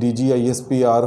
DGISPR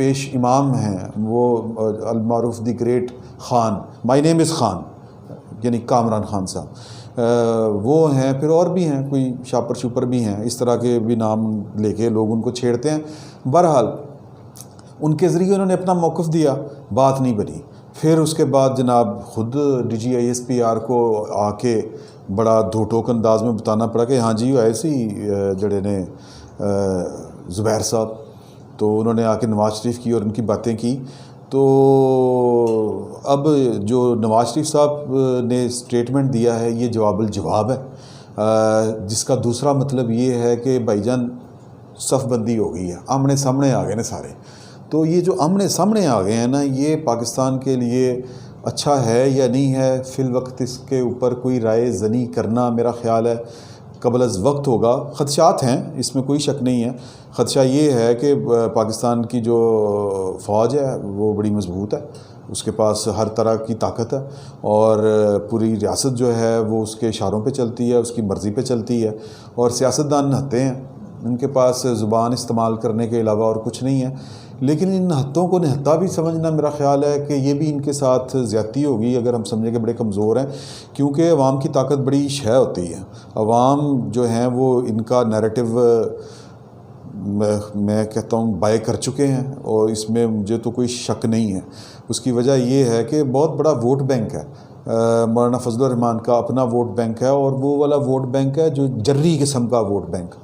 پیش امام ہیں وہ المعروف دی گریٹ خان، مائی نیم از خان، یعنی کامران خان صاحب، وہ ہیں، پھر اور بھی ہیں، کوئی شاپر شوپر بھی ہیں، اس طرح کے بھی نام لے کے لوگ ان کو چھیڑتے ہیں۔ بہرحال ان کے ذریعے انہوں نے اپنا موقف دیا، بات نہیں بنی۔ پھر اس کے بعد جناب خود D G I S P R کو آ کے بڑا دھو ٹوک انداز میں بتانا پڑا کہ ہاں جی ایسے ہی جڑے نے زبیر صاحب، تو انہوں نے آ کے نواز شریف کی اور ان کی باتیں کی۔ تو اب جو نواز شریف صاحب نے اسٹیٹمنٹ دیا ہے یہ جواب الجواب ہے، جس کا دوسرا مطلب یہ ہے کہ بھائی جان صف بندی ہو گئی ہے، آمنے سامنے آ گئے نا سارے۔ تو یہ جو آمنے سامنے آ گئے ہیں نا، یہ پاکستان کے لیے اچھا ہے یا نہیں ہے، فی الوقت اس کے اوپر کوئی رائے زنی کرنا میرا خیال ہے قبل از وقت ہوگا۔ خدشات ہیں، اس میں کوئی شک نہیں ہے۔ خدشہ یہ ہے کہ پاکستان کی جو فوج ہے وہ بڑی مضبوط ہے، اس کے پاس ہر طرح کی طاقت ہے، اور پوری ریاست جو ہے وہ اس کے اشاروں پہ چلتی ہے، اس کی مرضی پہ چلتی ہے، اور سیاستدان نہتے ہیں، ان کے پاس زبان استعمال کرنے کے علاوہ اور کچھ نہیں ہے۔ لیکن ان نہتوں کو نہتا بھی سمجھنا میرا خیال ہے کہ یہ بھی ان کے ساتھ زیادتی ہوگی اگر ہم سمجھیں کہ بڑے کمزور ہیں، کیونکہ عوام کی طاقت بڑی شے ہوتی ہے۔ عوام جو ہیں وہ ان کا نیریٹو میں کہتا ہوں بائے کر چکے ہیں، اور اس میں مجھے تو کوئی شک نہیں ہے۔ اس کی وجہ یہ ہے کہ بہت بڑا ووٹ بینک ہے، مولانا فضل الرحمان کا اپنا ووٹ بینک ہے، اور وہ والا ووٹ بینک ہے جو جری قسم کا ووٹ بینک،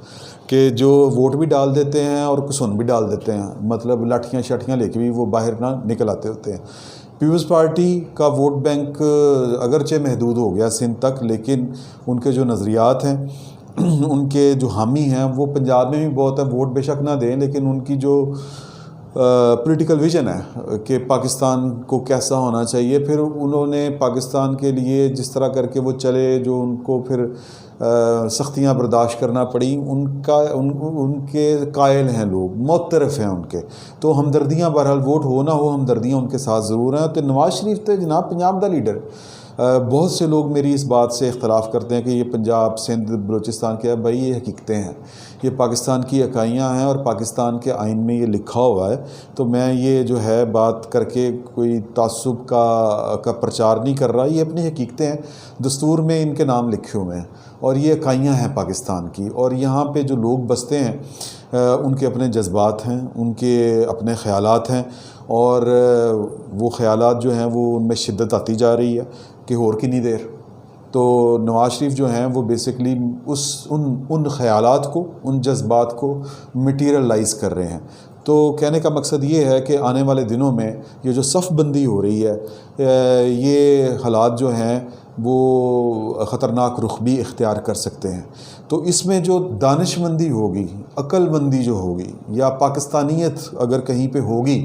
کہ جو ووٹ بھی ڈال دیتے ہیں اور کسن بھی ڈال دیتے ہیں، مطلب لاٹھیاں شاٹھیاں لے کے بھی وہ باہر نہ نکل آتے ہوتے ہیں۔ پیپلز پارٹی کا ووٹ بینک اگرچہ محدود ہو گیا سندھ تک، لیکن ان کے جو نظریات ہیں، ان کے جو حامی ہیں، وہ پنجاب میں بھی بہت ہے، ووٹ بے شک نہ دیں، لیکن ان کی جو پولیٹیکل ویژن ہے کہ پاکستان کو کیسا ہونا چاہیے، پھر انہوں نے پاکستان کے لیے جس طرح کر کے وہ چلے، جو ان کو پھر سختیاں برداشت کرنا پڑی، ان کے قائل ہیں لوگ، معترف ہیں ان کے، تو ہمدردیاں بہرحال ووٹ ہو نہ ہو ہمدردیاں ان کے ساتھ ضرور ہیں۔ تو نواز شریف تو جناب پنجاب دا لیڈر، بہت سے لوگ میری اس بات سے اختلاف کرتے ہیں کہ یہ پنجاب سندھ بلوچستان کے ہے، بھائی یہ حقیقتیں ہیں، یہ پاکستان کی اکائیاں ہیں، اور پاکستان کے آئین میں یہ لکھا ہوا ہے۔ تو میں یہ جو ہے بات کر کے کوئی تعصب کا پرچار نہیں کر رہا، یہ اپنی حقیقتیں ہیں، دستور میں ان کے نام لکھے ہوئے ہیں، اور یہ اکائیاں ہیں پاکستان کی، اور یہاں پہ جو لوگ بستے ہیں ان کے اپنے جذبات ہیں، ان کے اپنے خیالات ہیں، اور وہ خیالات جو ہیں وہ ان میں شدت آتی جا رہی ہے کہ اور کتنی دیر۔ تو نواز شریف جو ہیں وہ بیسکلی ان خیالات کو، ان جذبات کو مٹیریلائز کر رہے ہیں۔ تو کہنے کا مقصد یہ ہے کہ آنے والے دنوں میں یہ جو صف بندی ہو رہی ہے، یہ حالات جو ہیں وہ خطرناک رخ بھی اختیار کر سکتے ہیں۔ تو اس میں جو دانش مندی ہوگی، عقل مندی جو ہوگی، یا پاکستانیت اگر کہیں پہ ہوگی،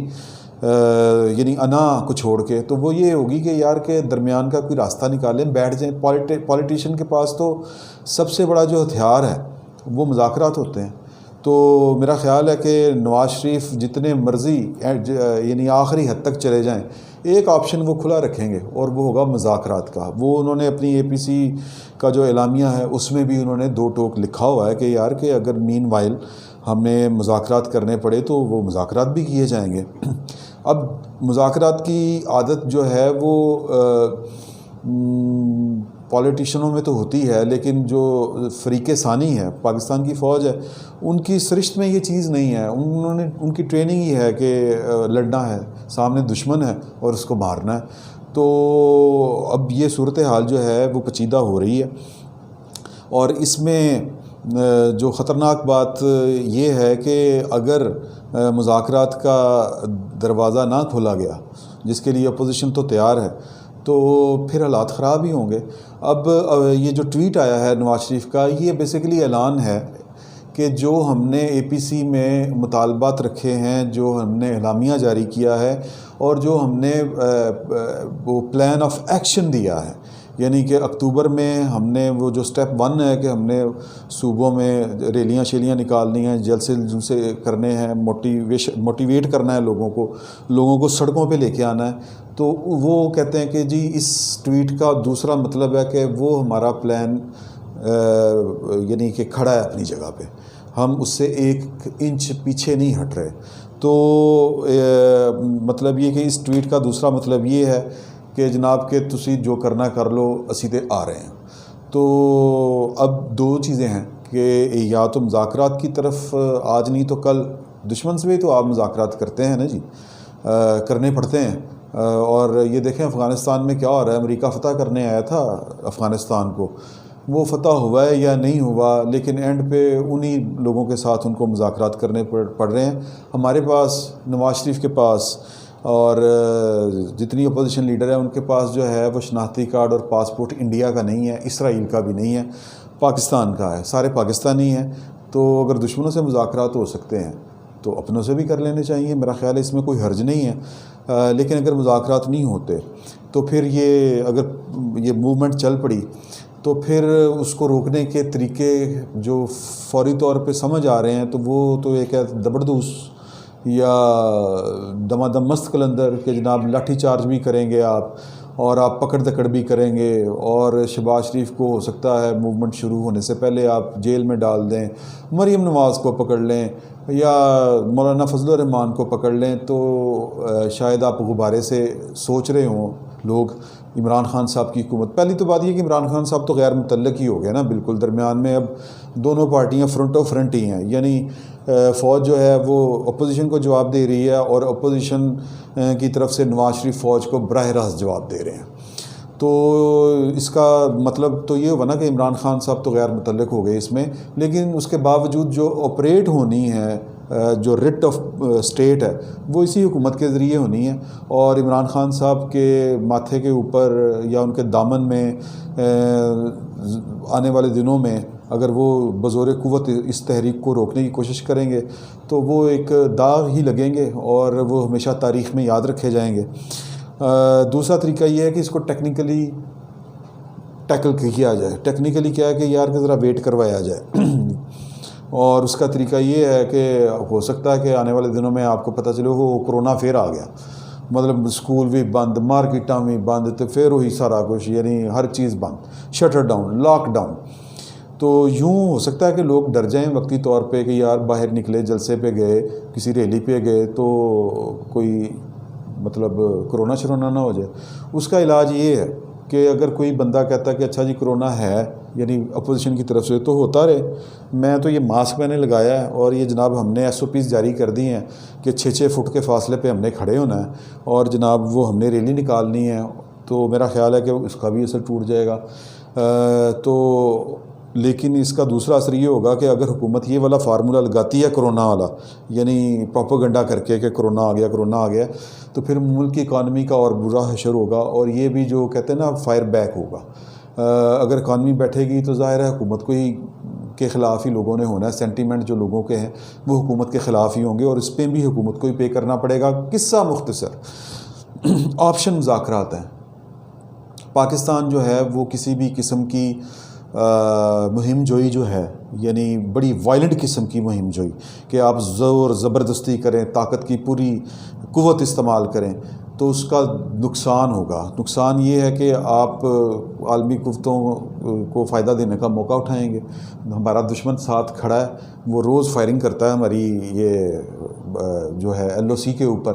یعنی انا کو چھوڑ کے، تو وہ یہ ہوگی کہ یار کے درمیان کا کوئی راستہ نکالیں، بیٹھ جائیں۔ پولیٹیشین کے پاس تو سب سے بڑا جو ہتھیار ہے وہ مذاکرات ہوتے ہیں۔ تو میرا خیال ہے کہ نواز شریف جتنے مرضی یعنی آخری حد تک چلے جائیں، ایک آپشن وہ کھلا رکھیں گے، اور وہ ہوگا مذاکرات کا۔ وہ انہوں نے اپنی اے پی سی کا جو اعلامیہ ہے اس میں بھی انہوں نے دو ٹوک لکھا ہوا ہے کہ یار کہ اگر مین وائل ہمیں مذاکرات کرنے پڑے تو وہ مذاکرات بھی کیے جائیں گے۔ اب مذاکرات کی عادت جو ہے وہ پولیٹیشنوں میں تو ہوتی ہے، لیکن جو فریق ثانی ہے، پاکستان کی فوج ہے، ان کی سرشت میں یہ چیز نہیں ہے۔ ان کی ٹریننگ ہی ہے کہ لڑنا ہے، سامنے دشمن ہے اور اس کو مارنا ہے۔ تو اب یہ صورتحال جو ہے وہ پیچیدہ ہو رہی ہے، اور اس میں جو خطرناک بات یہ ہے کہ اگر مذاکرات کا دروازہ نہ کھولا گیا، جس کے لیے اپوزیشن تو تیار ہے، تو پھر حالات خراب ہی ہوں گے۔ اب یہ جو ٹویٹ آیا ہے نواز شریف کا، یہ بیسیکلی اعلان ہے کہ جو ہم نے اے پی سی میں مطالبات رکھے ہیں، جو ہم نے اعلامیہ جاری کیا ہے، اور جو ہم نے وہ پلان آف ایکشن دیا ہے، یعنی کہ اکتوبر میں ہم نے وہ جو سٹیپ 1 ہے کہ ہم نے صوبوں میں ریلیاں شیلیاں نکالنی ہیں، جلسے کرنے ہیں، موٹیویٹ کرنا ہے لوگوں کو سڑکوں پہ لے کے آنا ہے۔ تو وہ کہتے ہیں کہ جی اس ٹویٹ کا دوسرا مطلب ہے کہ وہ ہمارا پلان یعنی کہ کھڑا ہے اپنی جگہ پہ، ہم اس سے 1 انچ پیچھے نہیں ہٹ رہے۔ تو مطلب یہ کہ اس ٹویٹ کا دوسرا مطلب یہ ہے کہ جناب کہ تسی جو کرنا کر لو اسی تے آ رہے ہیں۔ تو اب دو چیزیں ہیں کہ یا تو مذاکرات کی طرف آج نہیں تو کل، دشمن سے بھی تو آپ مذاکرات کرتے ہیں نا جی، کرنے پڑتے ہیں۔ اور یہ دیکھیں افغانستان میں کیا ہو رہا ہے، امریکہ فتح کرنے آیا تھا افغانستان کو، وہ فتح ہوا ہے یا نہیں ہوا، لیکن اینڈ پہ انہی لوگوں کے ساتھ ان کو مذاکرات کرنے پڑ رہے ہیں۔ ہمارے پاس نواز شریف کے پاس اور جتنی اپوزیشن لیڈر ہیں ان کے پاس جو ہے وہ شناختی کارڈ اور پاسپورٹ انڈیا کا نہیں ہے، اسرائیل کا بھی نہیں ہے، پاکستان کا ہے، سارے پاکستانی ہیں۔ تو اگر دشمنوں سے مذاکرات ہو سکتے ہیں تو اپنوں سے بھی کر لینے چاہیے، میرا خیال ہے اس میں کوئی حرج نہیں ہے۔ لیکن اگر مذاکرات نہیں ہوتے تو پھر یہ اگر یہ موومنٹ چل پڑی تو پھر اس کو روکنے کے طریقے جو فوری طور پہ سمجھ آ رہے ہیں تو وہ تو ایک ہے زبردوس یا دمادم مست قلندر کہ جناب لاٹھی چارج بھی کریں گے آپ، اور آپ پکڑ دکڑ بھی کریں گے، اور شہباز شریف کو ہو سکتا ہے موومنٹ شروع ہونے سے پہلے آپ جیل میں ڈال دیں، مریم نواز کو پکڑ لیں یا مولانا فضل الرحمان کو پکڑ لیں، تو شاید آپ غبارے سے سوچ رہے ہوں لوگ عمران خان صاحب کی حکومت۔ پہلی تو بات یہ کہ عمران خان صاحب تو غیر متعلق ہی ہو گئے نا بالکل، درمیان میں اب دونوں پارٹیاں فرنٹ و فرنٹ ہی ہیں، یعنی فوج جو ہے وہ اپوزیشن کو جواب دے رہی ہے اور اپوزیشن کی طرف سے نواز شریف فوج کو براہ راست جواب دے رہے ہیں۔ تو اس کا مطلب تو یہ ہوا نا کہ عمران خان صاحب تو غیر متعلق ہو گئے اس میں، لیکن اس کے باوجود جو آپریٹ ہونی ہے، جو ریٹ آف اسٹیٹ ہے وہ اسی حکومت کے ذریعے ہونی ہے، اور عمران خان صاحب کے ماتھے کے اوپر یا ان کے دامن میں آنے والے دنوں میں اگر وہ بزور قوت اس تحریک کو روکنے کی کوشش کریں گے تو وہ ایک داغ ہی لگیں گے اور وہ ہمیشہ تاریخ میں یاد رکھے جائیں گے۔ دوسرا طریقہ یہ ہے کہ اس کو ٹیکنیکلی ٹیکل کیا جائے۔ ٹیکنیکلی کیا ہے کہ یار کہ ذرا ویٹ کروایا جائے، اور اس کا طریقہ یہ ہے کہ ہو سکتا ہے کہ آنے والے دنوں میں آپ کو پتہ چلے وہ کرونا پھر آ گیا، مطلب اسکول بھی بند، مارکیٹاں بھی بند، تو پھر وہی سارا کچھ، یعنی ہر چیز بند، شٹر ڈاؤن، لاک ڈاؤن۔ تو یوں ہو سکتا ہے کہ لوگ ڈر جائیں وقتی طور پہ کہ یار باہر نکلے، جلسے پہ گئے، کسی ریلی پہ گئے تو کوئی مطلب کرونا شرونا نہ ہو جائے۔ اس کا علاج یہ ہے کہ اگر کوئی بندہ کہتا ہے کہ اچھا جی کرونا ہے، یعنی اپوزیشن کی طرف سے، تو ہوتا رہے۔ میں تو یہ ماسک میں نے لگایا ہے، اور یہ جناب ہم نے SOPs جاری کر دی ہیں کہ 6 فٹ کے فاصلے پہ ہم نے کھڑے ہونا ہے، اور جناب وہ ہم نے ریلی نکالنی ہے، تو میرا خیال ہے کہ اس کا بھی اثر ٹوٹ جائے گا۔ تو لیکن اس کا دوسرا اثر یہ ہوگا کہ اگر حکومت یہ والا فارمولہ لگاتی ہے کرونا والا، یعنی پروپیگنڈا کر کے کہ کرونا آ گیا، کرونا آ گیا، تو پھر ملک کی اکانومی کا اور برا حشر ہوگا، اور یہ بھی جو کہتے ہیں نا فائر بیک ہوگا۔ اگر اکانومی بیٹھے گی تو ظاہر ہے حکومت کو ہی کے خلاف ہی لوگوں نے ہونا ہے، سینٹیمنٹ جو لوگوں کے ہیں وہ حکومت کے خلاف ہی ہوں گے، اور اس پہ بھی حکومت کو ہی پے کرنا پڑے گا۔ قصہ مختصر آپشن مذاکرات ہیں۔ پاکستان جو ہے وہ کسی بھی قسم کی مہم جوئی جو ہے، یعنی بڑی وائلنٹ قسم کی مہم جوئی کہ آپ زور زبردستی کریں، طاقت کی پوری قوت استعمال کریں، تو اس کا نقصان ہوگا۔ نقصان یہ ہے کہ آپ عالمی قوتوں کو فائدہ دینے کا موقع اٹھائیں گے۔ ہمارا دشمن ساتھ کھڑا ہے، وہ روز فائرنگ کرتا ہے ہماری یہ جو ہے LOC کے اوپر۔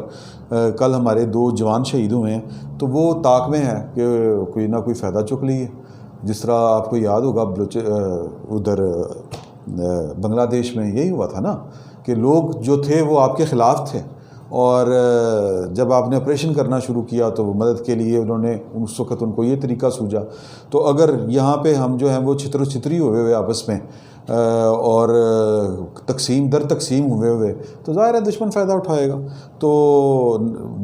کل ہمارے 2 جوان شہید ہوئے ہیں، تو وہ طاق میں ہے کہ کوئی نہ کوئی فائدہ چک لیے۔ جس طرح آپ کو یاد ہوگا ادھر بنگلہ دیش میں یہی ہوا تھا نا کہ لوگ جو تھے وہ آپ کے خلاف تھے، اور جب آپ نے آپریشن کرنا شروع کیا تو وہ مدد کے لیے انہوں نے اس وقت ان کو یہ طریقہ سوجا۔ تو اگر یہاں پہ ہم جو ہیں وہ چھتر و چھتری ہوئے آپس میں اور تقسیم در تقسیم ہوئے تو ظاہر ہے دشمن فائدہ اٹھائے گا۔ تو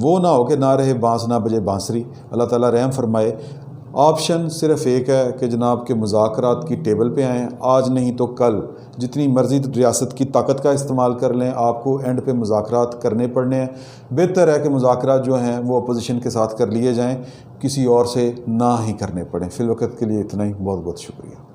وہ نہ ہو کہ نہ رہے بانس نہ بجے بانسری۔ اللہ تعالیٰ رحم فرمائے۔ آپشن صرف ایک ہے کہ جناب کے مذاکرات کی ٹیبل پہ آئیں، آج نہیں تو کل، جتنی مرضی ریاست کی طاقت کا استعمال کر لیں، آپ کو اینڈ پہ مذاکرات کرنے پڑنے ہیں۔ بہتر ہے کہ مذاکرات جو ہیں وہ اپوزیشن کے ساتھ کر لیے جائیں، کسی اور سے نہ ہی کرنے پڑیں۔ فی الوقت کے لیے اتنا ہی، بہت بہت شکریہ۔